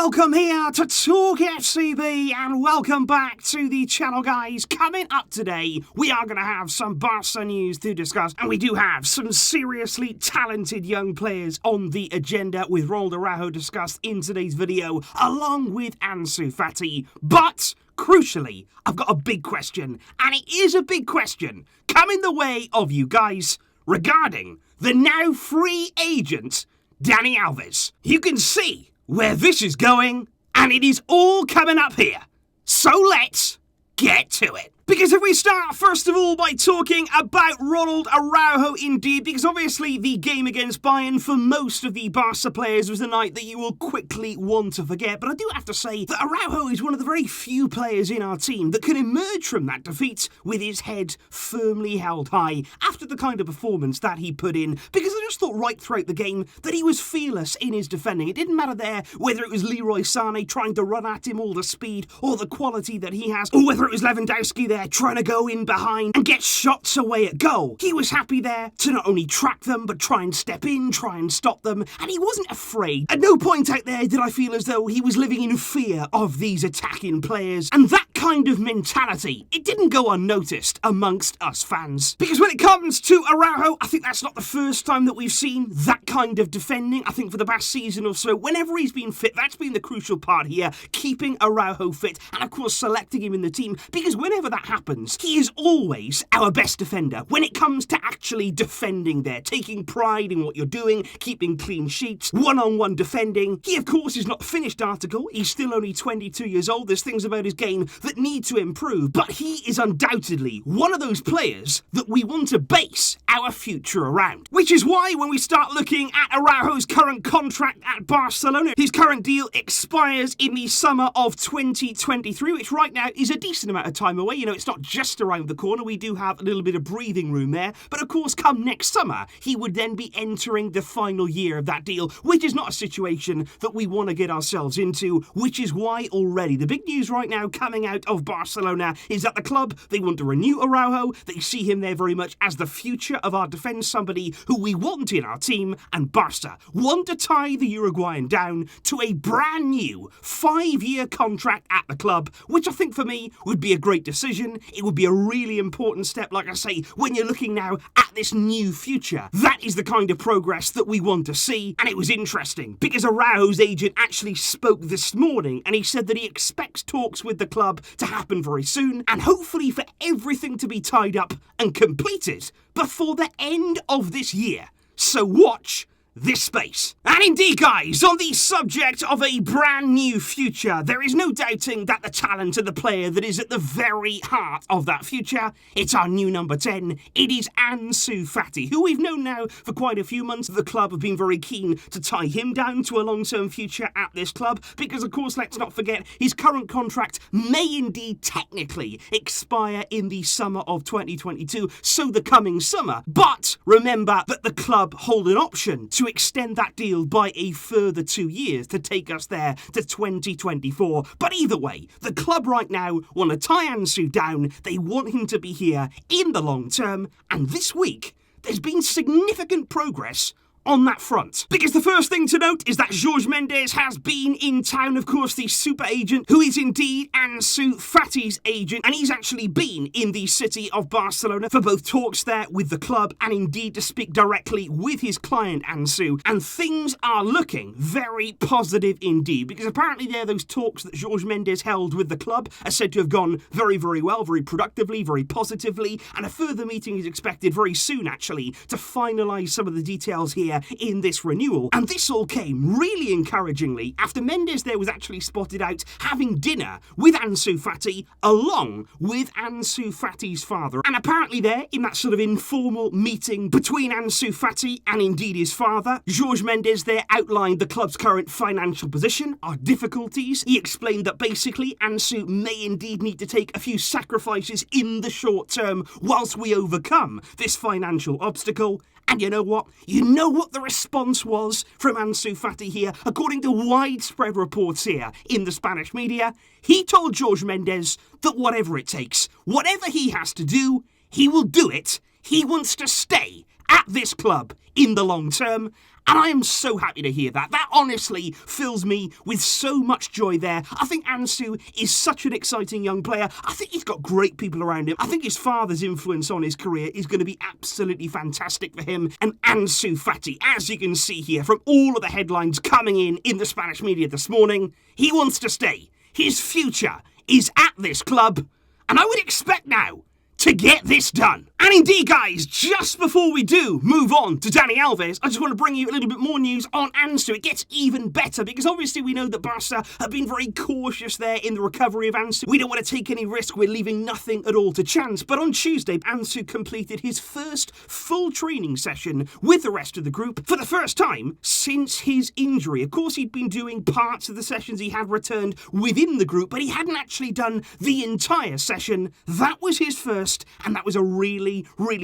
welcome here to Talk FCB and welcome back to the channel, guys. Coming up today, we are going to have some Barca news to discuss, and we do have some seriously talented young players on the agenda, with Ronald Araújo discussed in today's video, along with Ansu Fati. But crucially, I've got a big question, and it is a big question coming the way of you guys regarding the now free agent Dani Alves. You can see where this is going, and it is all coming up here. So let's get to it. Because if we start, first of all, by talking about Ronald Araújo indeed, because obviously the game against Bayern for most of the Barca players was the night that you will quickly want to forget. But I do have to say that Araujo is one of the very few players in our team that can emerge from that defeat with his head firmly held high after the kind of performance that he put in. Because I just thought right throughout the game that he was fearless in his defending. It didn't matter there whether it was Leroy Sané trying to run at him, all the speed or the quality that he has, or whether it was Lewandowski there trying to go in behind and get shots away at goal. He was happy there to not only track them, but try and step in, try and stop them, and he wasn't afraid. At no point out there did I feel as though he was living in fear of these attacking players, and that kind of mentality, it didn't go unnoticed amongst us fans. Because when it comes to Araujo, I think that's not the first time that we've seen that kind of defending. I think for the past season or so, whenever he's been fit, that's been the crucial part here, keeping Araujo fit, and of course selecting him in the team, because whenever that happens, he is always our best defender when it comes to actually defending there, taking pride in what you're doing, keeping clean sheets, one-on-one defending. He, of course, is not the finished article. He's still only 22 years old. There's things about his game that need to improve, but he is undoubtedly one of those players that we want to base our future around. Which is why when we start looking at Araujo's current contract at Barcelona, his current deal expires in the summer of 2023, which right now is a decent amount of time away. You know, it's not just around the corner. We do have a little bit of breathing room there. But of course, come next summer, he would then be entering the final year of that deal, which is not a situation that we want to get ourselves into, which is why already the big news right now coming out of Barcelona is that the club, they want to renew Araujo. They see him there very much as the future of our defence, somebody who we want in our team, and Barca want to tie the Uruguayan down to a brand new 5-year contract at the club, which I think for me would be a great decision. It would be a really important step, like I say, when you're looking now at this new future. That is the kind of progress that we want to see, and it was interesting because Araujo's agent actually spoke this morning, and he said that he expects talks with the club to happen very soon, and hopefully for everything to be tied up and completed before the end of this year. So watch this space. And indeed, guys, on the subject of a brand new future, there is no doubting that the talent of the player that is at the very heart of that future, it's our new number 10. It is Ansu Fati, who we've known now for quite a few months. The club have been very keen to tie him down to a long-term future at this club, because of course, let's not forget, his current contract may indeed technically expire in the summer of 2022, so the coming summer. But remember that the club hold an option to extend that deal by a further 2 years to take us there to 2024. But either way, the club right now want to tie Ansu down. They want him to be here in the long term, and this week there's been significant progress on that front. Because the first thing to note is that JORGE Mendes has been in town, of course, the super agent, who is indeed Ansu Fati's agent, and he's actually been in the city of Barcelona for both talks there with the club and indeed to speak directly with his client Ansu, and things are looking very positive indeed, because apparently there those talks that JORGE Mendes held with the club are said to have gone very, very well, very productively, very positively, and a further meeting is expected very soon actually to finalise some of the details here in this renewal. And this all came really encouragingly after Mendes there was actually spotted out having dinner with Ansu Fati along with Ansu Fati's father. And apparently there, in that sort of informal meeting between Ansu Fati and indeed his father, JORGE Mendes there outlined the club's current financial position, our difficulties. He explained that basically Ansu may indeed need to take a few sacrifices in the short term whilst we overcome this financial obstacle. And you know what? You know what the response was from Ansu Fati here? According to widespread reports here in the Spanish media, he told JORGE Mendes that whatever it takes, whatever he has to do, he will do it. He wants to stay at this club in the long term. And I am so happy to hear that. That honestly fills me with so much joy there. I think Ansu is such an exciting young player. I think he's got great people around him. I think his father's influence on his career is going to be absolutely fantastic for him. And Ansu Fati, as you can see here from all of the headlines coming in the Spanish media this morning, he wants to stay. His future is at this club. And I would expect now to get this done. And indeed, guys, just before we do move on to Dani Alves, I just want to bring you a little bit more news on Ansu. It gets even better because obviously we know that Barca have been very cautious there in the recovery of Ansu. We don't want to take any risk. We're leaving nothing at all to chance. But on Tuesday, Ansu completed his first full training session with the rest of the group for the first time since his injury. Of course, he'd been doing parts of the sessions he had returned within the group, but he hadn't actually done the entire session. That was his first, and that was a really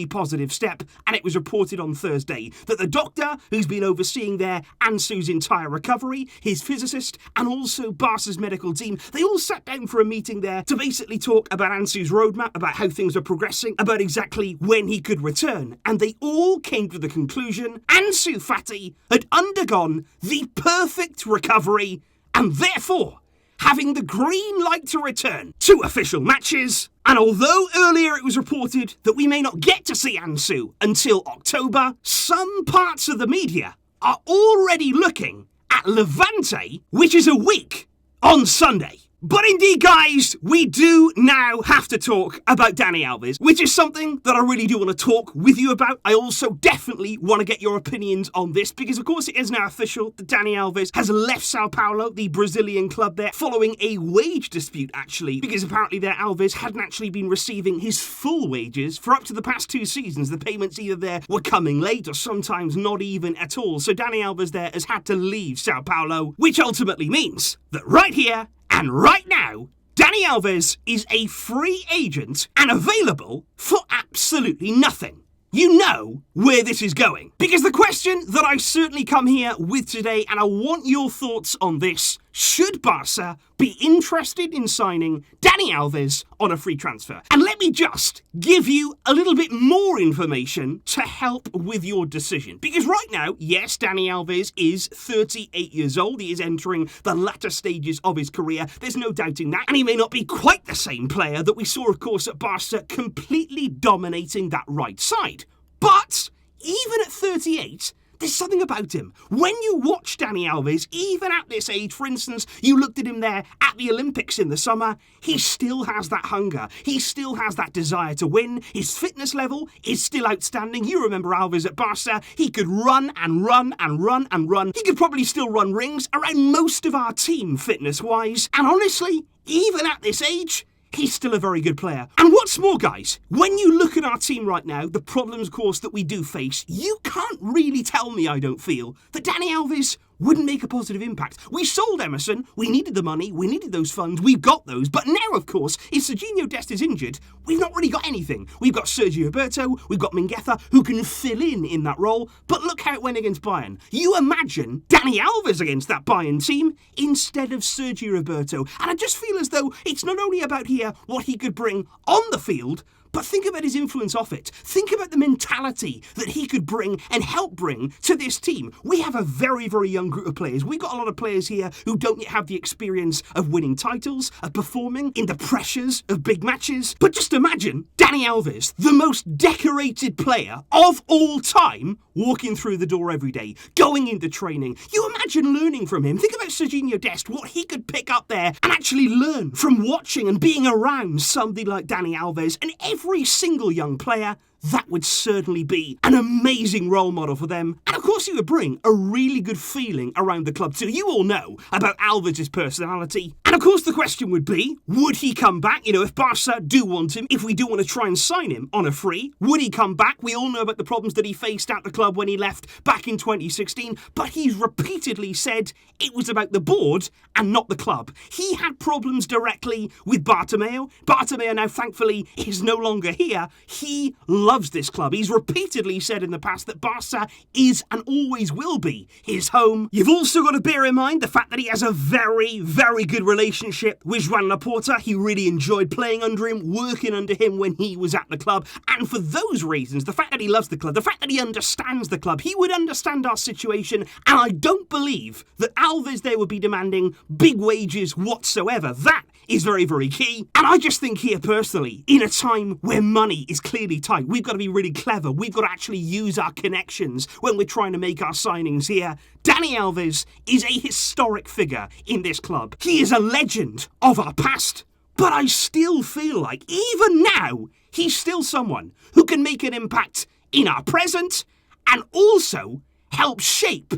positive step. And it was reported on Thursday that the doctor who's been overseeing there Ansu's entire recovery, his physicist, and also Barca's medical team, they all sat down for a meeting there to basically talk about Ansu's roadmap, about how things are progressing, about exactly when he could return. And they all came to the conclusion Ansu Fati had undergone the perfect recovery and therefore having the green light to return to official matches. And although earlier it was reported that we may not get to see Ansu until October, some parts of the media are already looking at Levante, which is a week on Sunday. But indeed, guys, we do now have to talk about Dani Alves, which is something that I really do want to talk with you about. I also definitely want to get your opinions on this because, of course, it is now official that Dani Alves has left Sao Paulo, the Brazilian club there, following a wage dispute, actually, because apparently there Alves hadn't actually been receiving his full wages for up to the past 2 seasons. The payments either there were coming late or sometimes not even at all. So Dani Alves there has had to leave Sao Paulo, which ultimately means that right here, and right now, Dani Alves is a free agent and available for absolutely nothing. You know where this is going. Because the question that I certainly come here with today, and I want your thoughts on this, should Barca be interested in signing Dani Alves on a free transfer? And let me just give you a little bit more information to help with your decision. Because right now, yes, Dani Alves is 38 years old. He is entering the latter stages of his career. There's no doubting that. And he may not be quite the same player that we saw, of course, at Barca completely dominating that right side. But even at 38, there's something about him. When you watch Dani Alves, even at this age, for instance, you looked at him there at the Olympics in the summer, he still has that hunger. He still has that desire to win. His fitness level is still outstanding. You remember Alves at Barca, he could run and run and run and run. He could probably still run rings around most of our team fitness-wise. And honestly, even at this age, he's still a very good player. And what's more, guys, when you look at our team right now, the problems, of course, that we do face, you can't really tell me, I don't feel, that Dani Alves wouldn't make a positive impact. We sold Emerson, we needed the money, we needed those funds, we've got those, but now, of course, if Serginho Dest is injured, we've not really got anything. We've got Sergio Roberto, we've got Mingueza, who can fill in that role, but look how it went against Bayern. You imagine Dani Alves against that Bayern team instead of Sergio Roberto, and I just feel as though it's not only about here what he could bring on the field, but think about his influence off it. Think about the mentality that he could bring and help bring to this team. We have a very, very young group of players. We've got a lot of players here who don't yet have the experience of winning titles, of performing in the pressures of big matches. But just imagine Dani Alves, the most decorated player of all time, walking through the door every day, going into training. You imagine learning from him. Think about Serginho Dest, what he could pick up there and actually learn from watching and being around somebody like Dani Alves. And every single young player, that would certainly be an amazing role model for them. And of course he would bring a really good feeling around the club too. You all know about Alves' personality. And of course the question would be, would he come back? You know, if Barca do want him, if we do want to try and sign him on a free, would he come back? We all know about the problems that he faced at the club when he left back in 2016, but he's repeatedly said it was about the board and not the club. He had problems directly with Bartomeu. Bartomeu now thankfully is no longer here. He loves this club. He's repeatedly said in the past that Barca is and always will be his home. You've also got to bear in mind the fact that he has a very, very good relationship relationship with Joan Laporta. He really enjoyed playing under him, working under him when he was at the club. And for those reasons, the fact that he loves the club, the fact that he understands the club, he would understand our situation. And I don't believe that Alves there would be demanding big wages whatsoever. That is very, very key. And I just think here personally, in a time where money is clearly tight, we've got to be really clever. We've got to actually use our connections when we're trying to make our signings here. Dani Alves is a historic figure in this club. He is a legend of our past. But I still feel like, even now, he's still someone who can make an impact in our present and also help shape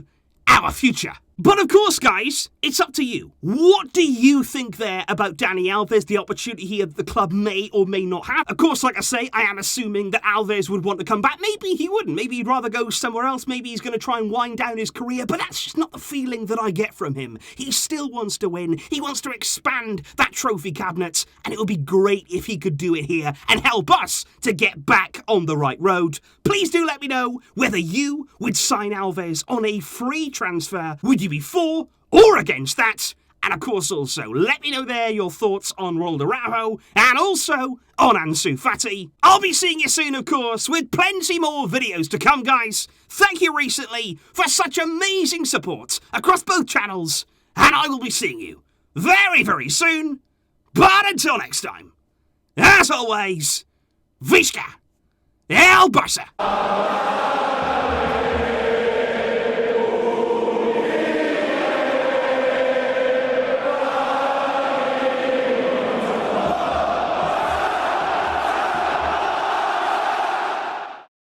our future. But of course, guys, it's up to you. What do you think there about Dani Alves, the opportunity here that the club may or may not have? Of course, like I say, I am assuming that Alves would want to come back. Maybe he wouldn't. Maybe he'd rather go somewhere else. Maybe he's going to try and wind down his career. But that's just not the feeling that I get from him. He still wants to win. He wants to expand that trophy cabinet. And it would be great if he could do it here and help us to get back on the right road. Please do let me know whether you would sign Alves on a free transfer. Would you be for or against that? And of course also, let me know there your thoughts on Ronald Araújo and also on Ansu Fati. I'll be seeing you soon, of course, with plenty more videos to come, guys. Thank you recently for such amazing support across both channels, and I will be seeing you very, very soon. But until next time, as always, Visca El Barça!